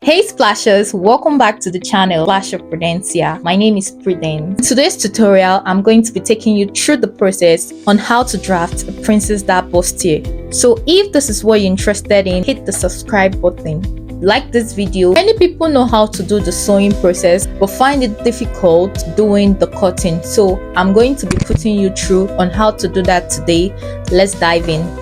Hey Splashers, welcome back to the channel Splash of Prudencia. My name is Prudence. In today's tutorial, I'm going to be taking you through the process on how to draft a princess that bustier. So if this is what you're interested in, hit the subscribe button. Like this video. Many people know how to do the sewing process but find it difficult doing the cutting. So I'm going to be putting you through on how to do that today. Let's dive in.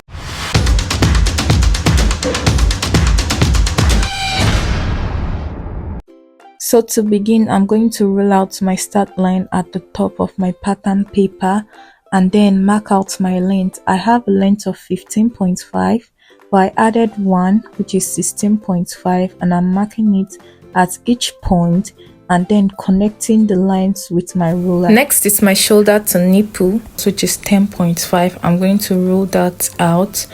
So to begin, I'm going to roll out my start line at the top of my pattern paper and then mark out my length. I have a length of 15.5, but I added one which is 16.5, and I'm marking it at each point and then connecting the lines with my ruler. Next is my shoulder to nipple, which is 10.5. I'm going to roll that out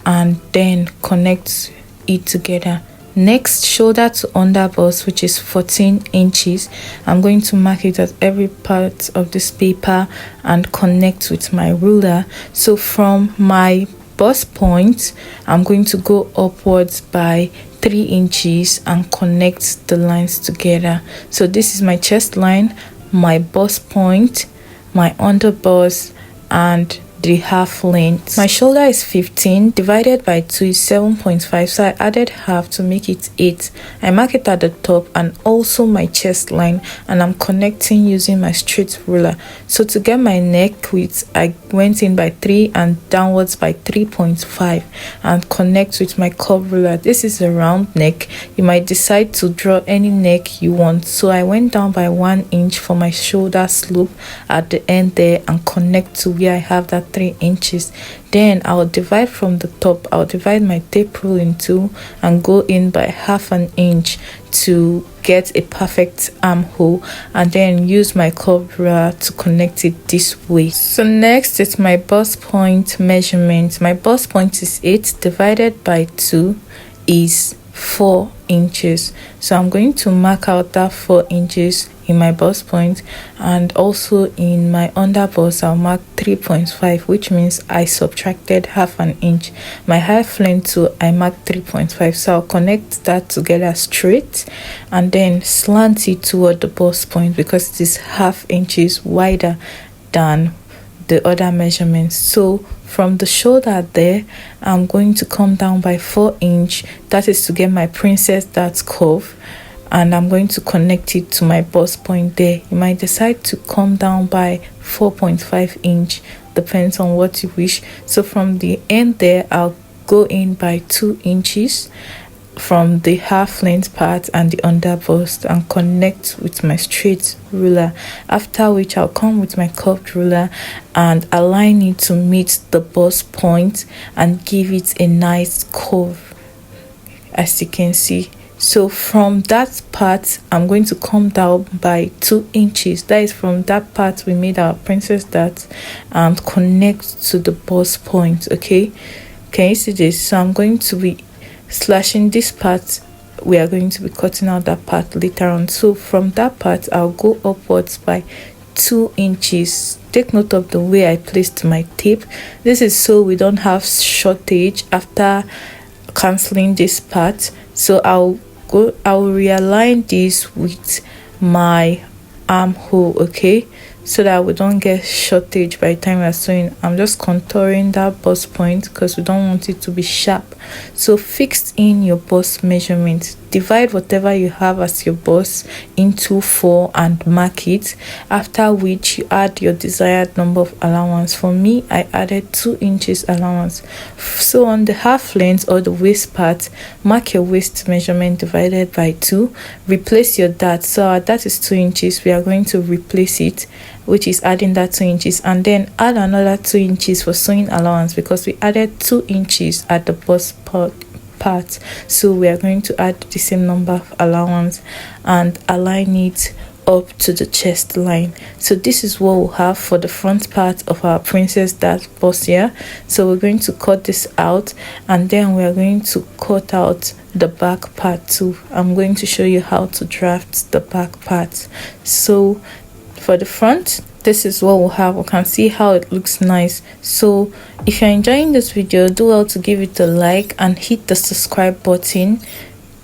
and then connect it together. Next, shoulder to underbust, which is 14 inches. I'm going to mark it at every part of this paper and connect with my ruler. So from my bust point, I'm going to go upwards by 3 inches and connect the lines together. So this is my chest line, my bust point, my underbust, and the half length. My shoulder is 15, divided by 2 is 7.5, so I added half to make it 8. I mark it at the top and also my chest line, and I'm connecting using my straight ruler. So to get my neck width, I went in by 3 and downwards by 3.5 and connect with my curve ruler. This is a round neck. You might decide to draw any neck you want. So I went down by 1 inch for my shoulder slope at the end there and connect to where I have that 3 inches. Then I'll divide from the top. I'll divide my tape rule in 2 and go in by half an inch to get a perfect armhole, and then use my curve ruler to connect it this way. So next is my bust point measurement. My bust point is 8 divided by 2 is 4 inches. So I'm going to mark out that 4 inches in my bust point, and also in my underbust I'll mark 3.5, which means I subtracted half an inch. My half length too, I marked 3.5, so I'll connect that together straight and then slant it toward the bust point because it is half inches wider than the other measurements. So from the shoulder there, I'm going to come down by 4 inch. That is to get my princess dart curve, and I'm going to connect it to my bust point there. You might decide to come down by 4.5 inch, depends on what you wish. So from the end there, I'll go in by 2 inches from the half length part and the underbust and connect with my straight ruler, after which I'll come with my curved ruler and align it to meet the bust point and give it a nice curve, as you can see. So from that part, I'm going to come down by 2 inches. That is from that part we made our princess dart, and connect to the bust point. Okay, can you see this? So I'm going to be slashing this part. We are going to be cutting out that part later on. So from that part, I'll go upwards by 2 inches. Take note of the way I placed my tape. This is so we don't have shortage after canceling this part. So I'll realign this with my armhole, okay, so that we don't get shortage by the time we're sewing. I'm just contouring that bust point because we don't want it to be sharp. So fix in your bust measurement. Divide whatever you have as your bust into 4 and mark it, after which you add your desired number of allowance. For me, I added 2 inches allowance. So on the half length or the waist part, mark your waist measurement divided by 2. Replace your dart. So our dart is 2 inches. We are going to replace it, which is adding that 2 inches, and then add another 2 inches for sewing allowance because we added 2 inches at the bust part. So we are going to add the same number of allowance and align it up to the chest line. So this is what we'll have for the front part of our princess dart bustier. So we're going to cut this out, and then we are going to cut out the back part too. I'm going to show you how to draft the back part. So for the front, this is what we'll have. We can see how it looks nice. So if you're enjoying this video, do well to give it a like and hit the subscribe button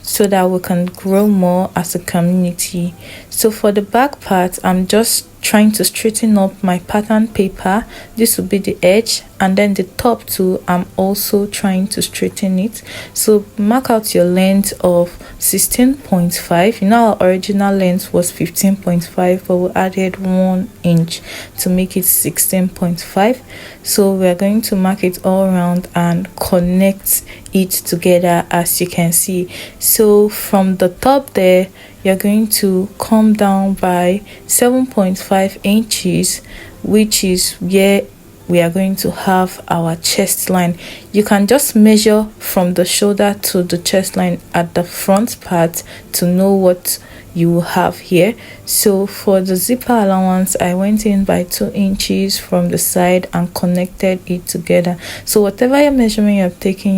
so that we can grow more as a community. So for the back part, I'm just trying to straighten up my pattern paper. This will be the edge, and then the top too, I'm also trying to straighten it. So mark out your length of 16.5. You know, our original length was 15.5, but we added 1 inch to make it 16.5. So we're going to mark it all around and connect it together, as you can see. So from the top there, you're going to come down by 7.5 inches, which is where we are going to have our chest line. You can just measure from the shoulder to the chest line at the front part to know what you will have here. So for the zipper allowance, I went in by 2 inches from the side and connected it together. So whatever your measurement you're taking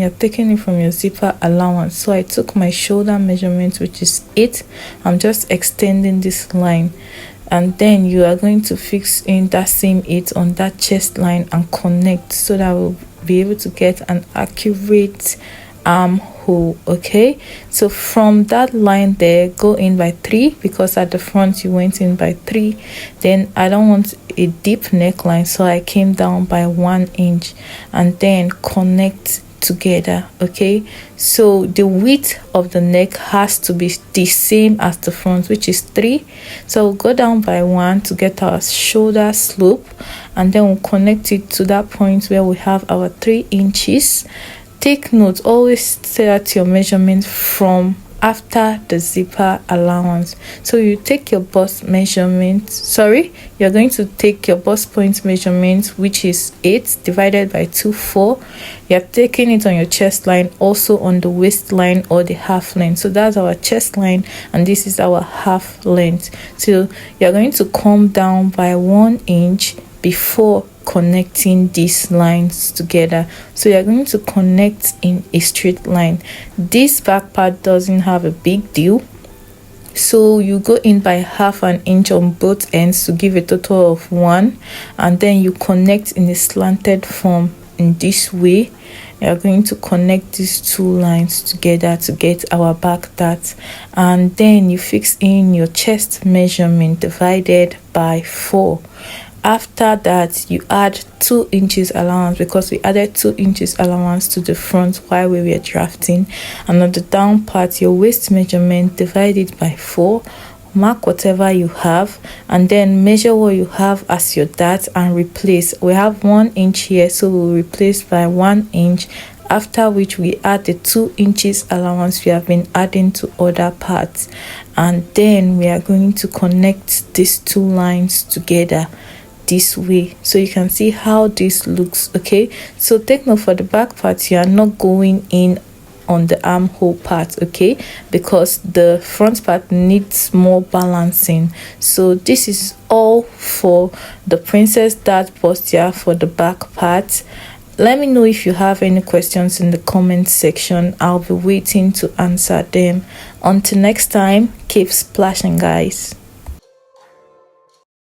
it from your zipper allowance. So I took my shoulder measurement, which is 8. I'm just extending this line, and then you are going to fix in that same 8 on that chest line and connect, so that we'll be able to get an accurate armhole. Okay, so from that line there, go in by 3, because at the front you went in by 3. Then I don't want a deep neckline, so I came down by 1 inch and then connect together. Okay, so the width of the neck has to be the same as the front, which is 3. So we'll go down by 1 to get our shoulder slope, and then we'll connect it to that point where we have our 3 inches. Take note, always set your measurement from after the zipper allowance. So you take your bust measurement, you're going to take your bust point measurement, which is 8 divided by 2, 4. You're taking it on your chest line, also on the waistline or the half length. So that's our chest line, and this is our half length. So you're going to come down by 1 inch before connecting these lines together. So you're going to connect in a straight line. This back part doesn't have a big deal, so you go in by half an inch on both ends to give a total of 1, and then you connect in a slanted form in this way. You're going to connect these 2 lines together to get our back dart, and then you fix in your chest measurement divided by 4. After that, you add 2 inches allowance, because we added 2 inches allowance to the front while we were drafting. And on the down part, your waist measurement divided by 4. Mark whatever you have, and then measure what you have as your dart and replace. We have 1 inch here, so we'll replace by 1 inch, after which we add the 2 inches allowance we have been adding to other parts, and then we are going to connect these 2 lines together this way, so you can see how this looks. Okay, so take note, for the back part, you are not going in on the armhole part, okay, because the front part needs more balancing. So this is all for the princess dart bustier for the back part. Let me know if you have any questions in the comment section. I'll be waiting to answer them. Until next time, keep splashing, guys.